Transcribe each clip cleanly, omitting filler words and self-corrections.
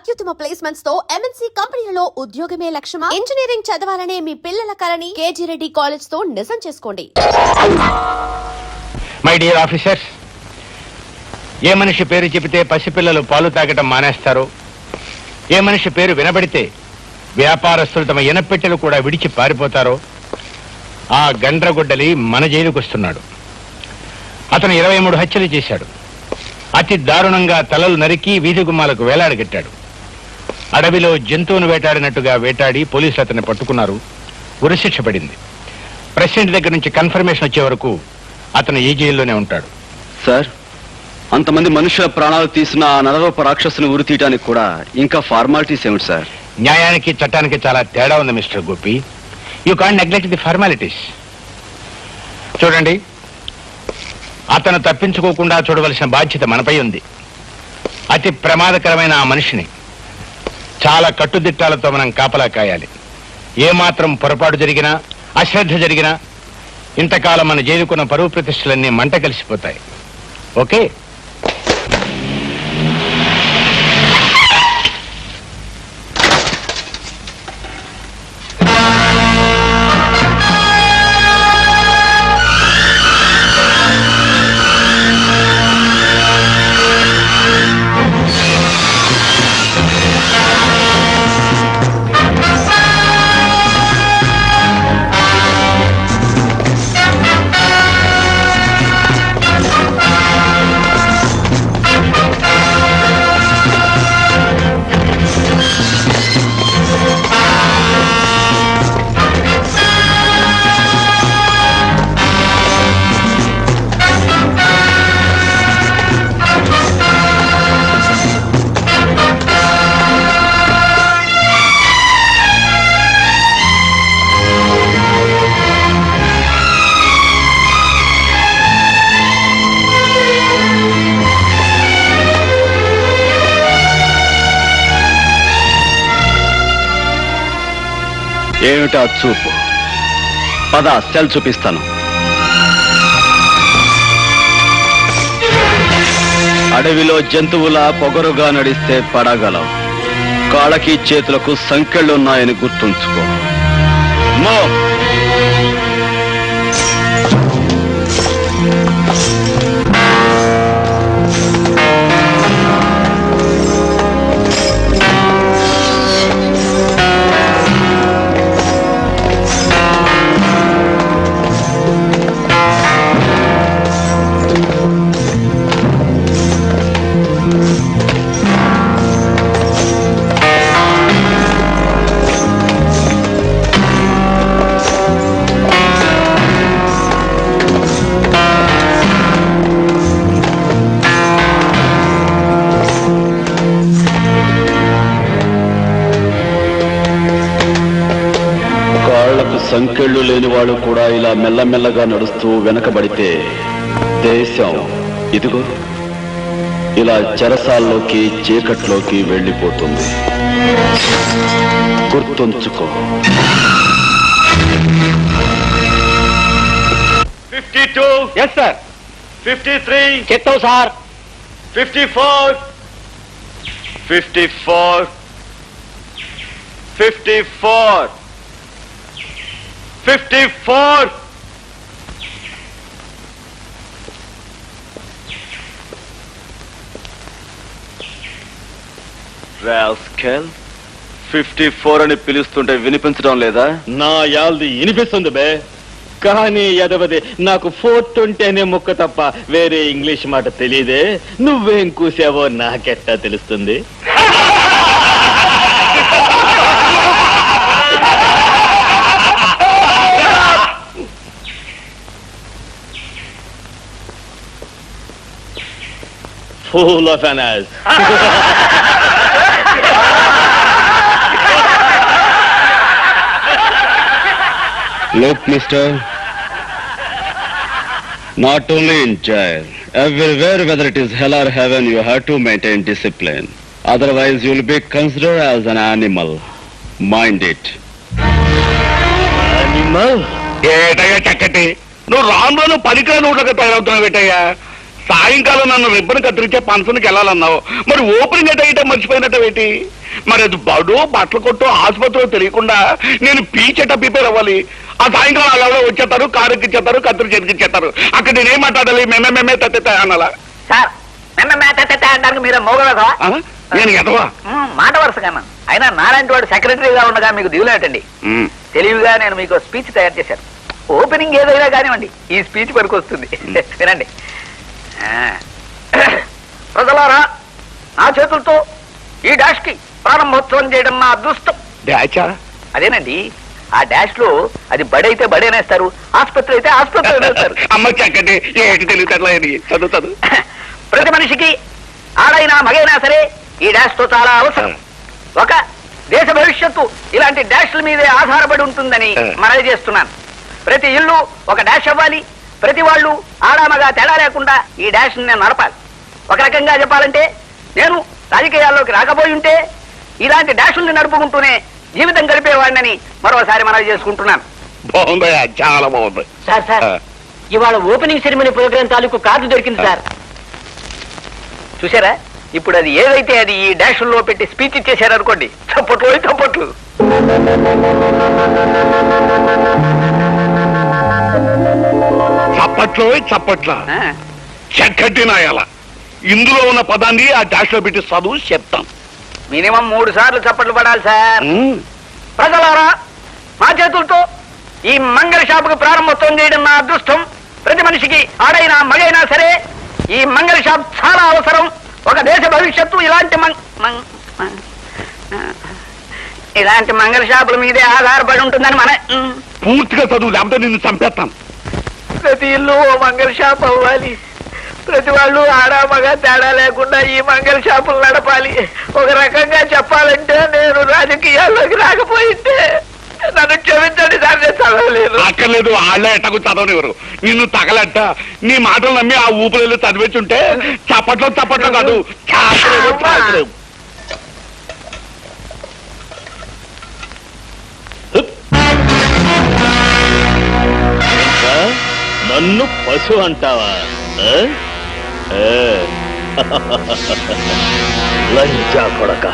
అత్యుత్తమ ప్లేస్మెంట్స్ తో ఎంఎన్సీ కంపెనీలలో ఉద్యోగమే లక్ష్యమా? ఇంజనీరింగ్ చదవాలనే మీ పిల్లల కలని కేజీ రెడ్డి కాలేజ్ తో నిజం చేసుకోండి. మై డియర్ ఆఫీసర్స్, ఏ మనిషి పేరు చెబితే పసిపిల్లలు పాలు తాగటం మానేస్తారో, ఏ మనిషి పేరు వినబడితే వ్యాపారస్తులు తమ ఇనపెట్టెలు కూడా విడిచి పారిపోతారో ఆ గండ్రగొడ్డలి మన జైలుకు వస్తున్నాడు. అతను 23 హత్యలు చేశాడు. అతి దారుణంగా తలలు నరికి వీధి గుమ్మాలకు వేలాడగట్టాడు. అడవిలో జంతువును వేటాడినట్టుగా వేటాడి పోలీసులు అతన్ని పట్టుకున్నారు. ఉరిశిక్ష పడింది. ప్రెసిడెంట్ దగ్గర నుంచి కన్ఫర్మేషన్ వచ్చే వరకు అతను ఈ జైల్లోనే ఉంటాడు. సార్, అంతమంది మనుషుల ప్రాణాలు తీసిన ఆ నరరూప రాక్షసుని ఉరి తీయడానికి కూడా ఇంకా ఫార్మాలిటీస్ ఏమిటి సార్? న్యాయానికి చట్టానికి చాలా తేడా ఉంది mister Gopi. You can't neglect the formalities. చూడండి, అతను తప్పించుకోకుండా చూడవలసిన బాధ్యత మనపై ఉంది. అతి ప్రమాదకరమైన ఆ మనిషిని చాలా కట్టుదిట్టాలతో మనం కాపలా కాయాలి. ఏమాత్రం పొరపాటు జరిగినా, అశ్రద్ధ జరిగినా ఇంతకాలం మన జైలుకున్న పరువు ప్రతిష్టలన్నీ మంట కలిసిపోతాయి. ఓకే? ఏమిటా చూపు? పద, సెల్ చూపిస్తాను. అడవిలో జంతువులా పొగరుగా నడిస్తే పడగలవు. కాళ్ళకి చేతులకు సంకెళ్ళున్నాయని గుర్తుంచుకో. మో సంకెళ్ళు లేని వాడు కూడా ఇలా మెల్లమెల్లగా నడుస్తూ వెనకబడితే దేశం ఇదిగో ఇలా చెరసాల్లోకి, చీకట్లోకి వెళ్ళిపోతుంది. గుర్తుంచుకో. 52. Yes sir. 53. చెప్తావు సార్. 54. 54. 54. 54. రాస్కెల్, 54 అని పిలుస్తుంటే వినిపించడం లేదా? నా యాల్ది వినిపిస్తుంది బే, కానీ ఎదవది నాకు 420 అనే ముక్క తప్ప వేరే ఇంగ్లీష్ మాట తెలియదే. నువ్వేం కూసావో నాకెట్టా తెలుస్తుంది? Full of an ass. Look, mister, not only in jail, everywhere, whether it is hell or heaven, you have to maintain discipline. Otherwise, you will be considered as an animal. Mind it. Animal? ఏటయ్యా చక్కటి, నువ్వు రామ్లోను పరికర నోట్లుగా తయారవుతున్నావు. ఏటయ్యా సాయంకాలం నన్ను ribbon కత్తిరించే ఫంక్షన్కి వెళ్ళాలన్నావు, మరి opening అయితే మర్చిపోయినట్టేంటి? మరి అది బడు బట్టలు కొట్టు ఆసుపత్రిలో తెలియకుండా నేను పీచెట ప్రిపేర్ అవ్వాలి. ఆ సాయంకాలం అలా వచ్చేస్తారు, కారు ఎక్కిచ్చేస్తారు, కత్తిరి చెరికిచ్చేస్తారు. అక్కడ నేనేం మాట్లాడాలి? మేమే తత్తే అనాలా? సార్ అంటారు మీరు మోగలదా ఆ? నేను ఎదవా? మాట వరుసగా అయినా నాలాంటి వాడు సెక్రటరీగా ఉండగా మీకు దిగులేటండి. తెలివిగా నేను మీకు స్పీచ్ తయారు చేశాను. ఓపెనింగ్ ఏదైనా కానివ్వండి, ఈ స్పీచ్ వరకు వస్తుంది. వినండి. ప్రజలారా, నా చేతులతో ఈ డాష్ కి ప్రారంభోత్సవం చేయడం నా అదృష్టం. డాచా? అదేనండి, ఆ డాష్ లో అది బడైతే బడేనేస్తారు, ఆసుపత్రి అయితే ఆసుపత్రి అనేస్తారు. అమ్మ చక్కటి ఏంటి తెలియదు చదువు. ప్రతి మనిషికి ఆడైనా మగైనా సరే ఈ డాష్ తో చాలా అవసరం. ఒక దేశ భవిష్యత్తు ఇలాంటి డాష్ల మీదే ఆధారపడి ఉంటుందని మనవి చేస్తున్నాను. ప్రతి ఇల్లు ఒక డాష్ అవ్వాలి. ప్రతి వాళ్ళు ఆడామగా తేడా లేకుండా ఈ డాష్ నేను నడపాలి. ఒక రకంగా చెప్పాలంటే నేను రాజకీయాల్లోకి రాకపోయి ఉంటే ఇలాంటి డాషుల్ని నడుపుకుంటూనే జీవితం గడిపేవాడినని మరోసారి మనవి చేసుకుంటున్నాను. బాగుందయ్యా, చాలా బాగుంది. సార్ ఇవాళ ఓపెనింగ్ సెరమనీ ప్రోగ్రాం తాలూకు కార్డు దొరికింది సార్. చూసారా, ఇప్పుడు అది ఏదైతే అది ఈ డాషుల్లో పెట్టి స్పీచ్ ఇచ్చేశారు అనుకోండి, చప్పట్లు. చప్పట్ల చక్కటి నాయాల. ఇందులో ఉన్న పదాన్ని ఆ డాష్ లో పెట్టి చదువు చెప్తాం. మినిమం 3 సార్లు చప్పట్లు పడాలి సార్. ప్రజలారా, మా చేతులతో ఈ మంగళ షాపుకి ప్రారంభోత్సవం చేయడం నా అదృష్టం. ప్రతి మనిషికి ఆడైనా మగైనా సరే ఈ మంగళ షాప్ చాలా అవసరం. ఒక దేశ భవిష్యత్తు ఇలాంటి మంగళ షాపుల మీదే ఆధారపడి ఉంటుందని మన పూర్తిగా చదువు, లేకపోతే నిన్ను చంపేస్తాం. ప్రతి ఇల్లు ఓ మంగళ షాప్ అవ్వాలి. ప్రతి వాళ్ళు ఆడా మగ తేడా లేకుండా ఈ మంగళ షాపులు నడపాలి. ఒక రకంగా చెప్పాలంటే నేను రాజకీయాల్లోకి రాకపోయింటే నన్ను క్షమించండి సార్, నేను చదవలేదు. అక్కర్లేదు, వాళ్ళే ఎట్టకు చదవనివ్వరు. నిన్ను తగలట్ట నీ మాటలు నమ్మి ఆ ఊపిరిలో చదివేచుంటే చప్పట్లో కాదు చాకలేవు. నన్ను పశు అంటావా? లంచా కొడక.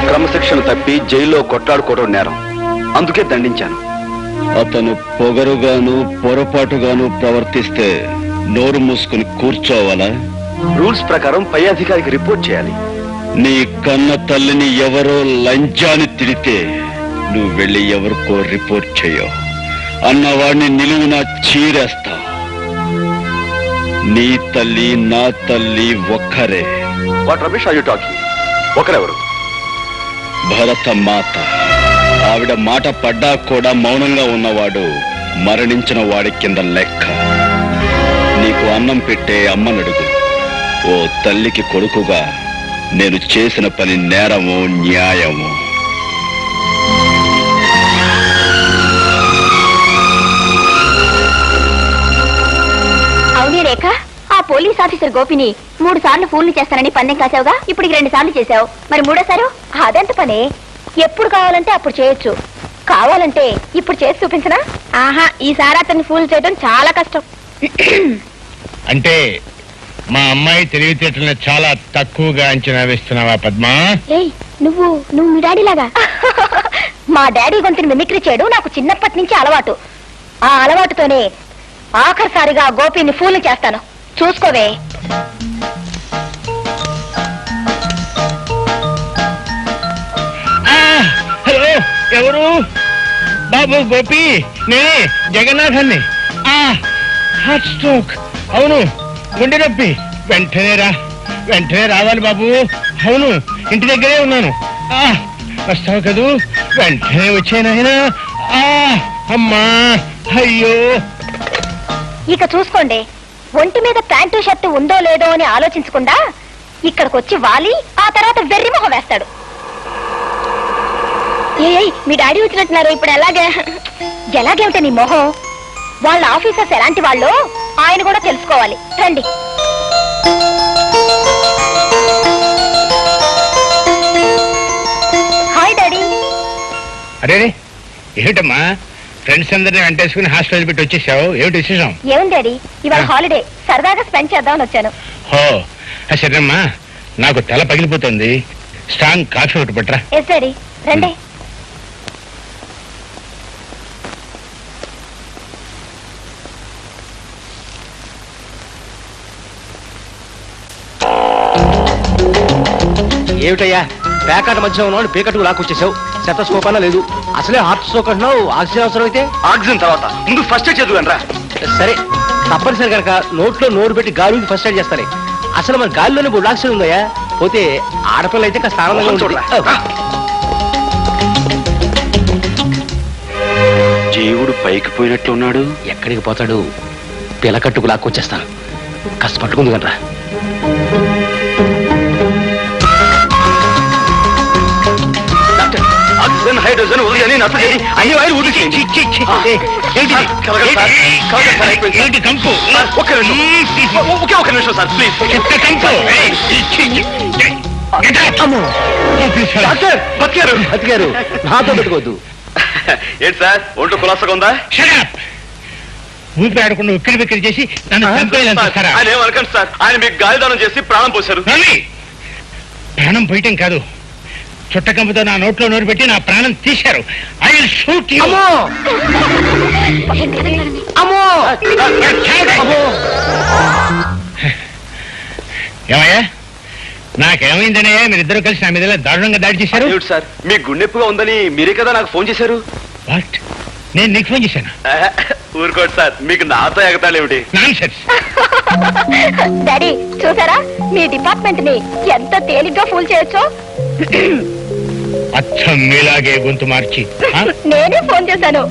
క్రమశిక్షణ తప్పి జైల్లో కొట్లాడుకోవడం నేరం, అందుకే దండించాను. అతను పొగరుగాను పొరపాటుగాను ప్రవర్తిస్తే నోరు మూసుకుని కూర్చోవాలా? రూల్స్ ప్రకారం పై అధికారికి రిపోర్ట్ చేయాలి. నీ కన్న తల్లిని ఎవరో లంచాన్ని తిడితే నువ్వు వెళ్ళి ఎవరికో రిపోర్ట్ చేయవు అన్నవాడిని నిలువునా చీరేస్తా. నీ తల్లి నా తల్లి ఒక్కరే. What Ramesh are you talking? ఒకరెవరు? భరత మాత. ఆవిడ మాట పడ్డా కూడా మౌనంగా ఉన్నవాడు మరణించిన వాడి కింద లెక్క. నీకు అన్నం పెట్టే అమ్మనడుగు. ఓ తల్లికి కొడుకుగా నేను చేసిన పని నేరము న్యాయము. అవునే రేఖ, ఆ పోలీస్ ఆఫీసర్ గోపిని 3 సార్లు ఫోన్లు చేస్తానని పందెం కాసావుగా, ఇప్పుడు 2 సార్లు చేశావు. మరి 3వ అదెంత పనే? ఎప్పుడు కావాలంటే అప్పుడు చేయొచ్చు. కావాలంటే ఇప్పుడు చేసి చూపించనా? ఆహా, ఈసారి అతన్ని ఫూల్ చేయడం చాలా కష్టం. అంటే మా అమ్మాయి తెలివితేటలను చాలా తక్కువగా అంచనా వేస్తున్నావా పద్మా? ఏయ్, నువ్వు మీ డాడీ లాగా. మా డాడీ గొంతుని మిమిక్రీ చేయడం నాకు చిన్నప్పటి నుంచి అలవాటు. ఆ అలవాటుతోనే ఆఖరిసారిగా గోపిని ఫూల్ చేస్తాను. చూసుకోవే. హలో, ఎవరు? బాబు గోపి, నేనే జగన్నాథాన్ని. Heart stroke. అవును, గుండె నొప్పి. వెంటనే రావాలి బాబు. అవును, ఇంటి దగ్గరే ఉన్నాను. వస్తావు కదూ? వెంటనే వచ్చానాయనా. అమ్మా, అయ్యో. ఇక చూసుకోండి, ఒంటి మీద ప్యాంటు షర్టు ఉందో లేదో అని ఆలోచించకుండా ఇక్కడికి వచ్చి వాలి ఆ తర్వాత వెర్రి మొహం వేస్తాడు. ఏయ్, మీ డాడీ వచ్చినట్టున్నారు. ఇప్పుడు ఎలాగేమిట నీ మొహం? వాళ్ళ ఆఫీసర్స్ ఎలాంటి వాళ్ళు ఆయన కూడా తెలుసుకోవాలి. రండి. Hi daddy. అరే, ఏమిటమ్మా ఫ్రెండ్స్ అందరినీ వెంటేసుకుని హాస్టల్ పెట్టి వచ్చేసావు? ఏమిటి విశేషం? ఏం డాడీ, ఇవాళ హాలిడే, సరదాగా స్పెండ్ చేద్దామని వచ్చాను. హో, సరేమ్మా, నాకు తల పగిలిపోతుంది. స్ట్రాంగ్ కాఫీ ఒకటి పట్టరా. ఎస్ డాడీ, రండి. ఏమిటయ్యా, ప్యాకాట మధ్య ఉన్నాడు, పీకట్టుకు లాక్కొచ్చేసావు. శతస్కోప్ అన్నా లేదు. అసలే హార్ట్ స్ట్రోక్ అంటున్నావు. ఆక్సిజన్ అవసరం అయితే ఆక్సిజన్ తర్వాత ముందు ఫస్ట్ ఎయిడ్ చదువు రా. సరే, తప్పనిసరి కనుక నోట్లో నోరు పెట్టి గాలి ఫస్ట్ ఎయిడ్ చేస్తానే. అసలు మన గాలిలోనే 3 ఆక్సిజన్ ఉందయ్యా. పోతే ఆడపిల్ల అయితే కాస్త ఆనందంగా చూడరా. ఉంటుంది. జీవుడు పైకి పోయినట్లు ఉన్నాడు. ఎక్కడికి పోతాడు? పిలకట్టుకు లాక్కొచ్చేస్తాను. కాస్త పట్టుకుంది కనరా. ఆక్సిజన్, హైడ్రోజన్ వదిలి నచ్చజని అన్ని వాయిలు ఊదించేయండి. ఏంటి కంపు? ఒకే ఒక నిమిషం సార్, ప్లీజ్. డాక్టర్, బతికారు. బతికారు, నాతో పెట్టుకోవద్దు. ఏంటి సార్, ఒంట్లో కులాసగా ఉందా? ఊపి ఆడకుండా ఉక్కిరి బిక్కిరి చేసి నన్ను చంపేయాలంటారా? ఆయన ఏమనకండి సార్, ఆయన మీకు గాలిదానం చేసి ప్రాణం పోశారు. ప్రాణం పోయటం కాదు, చుట్టకంపుతో నా నోట్లో నోరు పెట్టి నా ప్రాణం తీశారు. I will shoot you. ఏమయ్యా, నాకేమైందనే మీరిద్దరూ కలిసి నా మీద దారుణంగా దాడి చేశారు? సార్, మీ గుండెప్పుగా ఉందని మీరే కదా నాకు ఫోన్ చేశారు. వాట్? నేను నీకు ఫోన్ చేశాను? ఊరుకోండి సార్, మీకు నాతో ఎగతాళేమిటి? నాన్సెన్స్. డాడీ చూసారా, మీ డిపార్ట్మెంట్ ని ఎంత తేలిగ్గా ఫూల్ చేయొచ్చో. అచ్చం మీలాగే గొంతు మార్చి నేనే ఫోన్ చేశాను.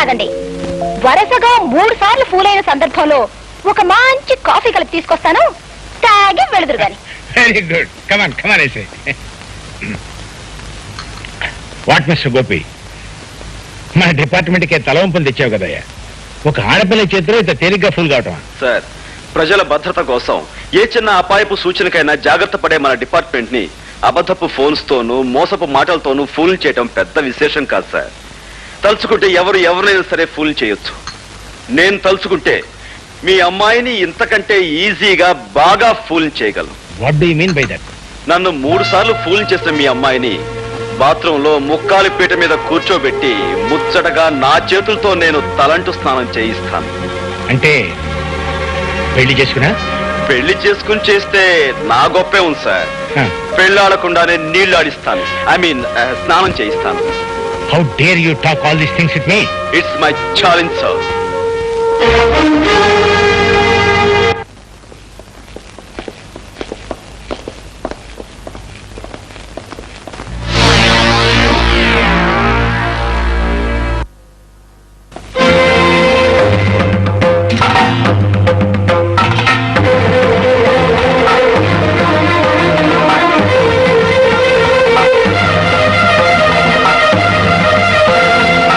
ఆగండి. వరుసగా 3 సార్లు ఫూల్ అయిన సందర్భంలో ఒక మంచి కాఫీ కలిపి తీసుకొస్తాను, తాగి వెళుదురు గాని. Very good. Come on. What mister Gopi, మన డిపార్ట్మెంట్కే తలవంపులు తెచ్చావు కదయ్యా. ఒక ఆడపిల్ల చేతిలో ఇంత తేలిగ్గా ఫుల్ కావటం? సార్, ప్రజల భద్రత కోసం ఏ చిన్న అపాయపు సూచనకైనా జాగ్రత్త పడే మన డిపార్ట్మెంట్ ని అబద్ధపు ఫోన్స్ తోనూ మోసపు మాటలతోనూ ఫూల్ చేయడం పెద్ద విశేషం కాదు సార్. తలుచుకుంటే ఎవరినైనా సరే ఫూల్ చేయొచ్చు. నేను తలుచుకుంటే మీ అమ్మాయిని ఇంతకంటే ఈజీగా బాగా ఫూల్ చేయగలను. What do you mean by that? నన్ను 3 సార్లు ఫూల్ చేసిన మీ అమ్మాయిని బాత్రూమ్ లో ముక్కాలి పీట మీద కూర్చోబెట్టి ముచ్చటగా నా చేతులతో నేను తలంటు స్నానం చేయిస్తాను. అంటే పెళ్లి చేసుకున్నా? పెళ్లి చేసుకుని చేస్తే నా గొప్పే ఉంది సార్. పెళ్ళాడకుండానే నీళ్లు ఆడిస్తాను. ఐ మీన్ స్నానం చేయిస్తాను. How dare you talk all these things with me? It's my challenge sir.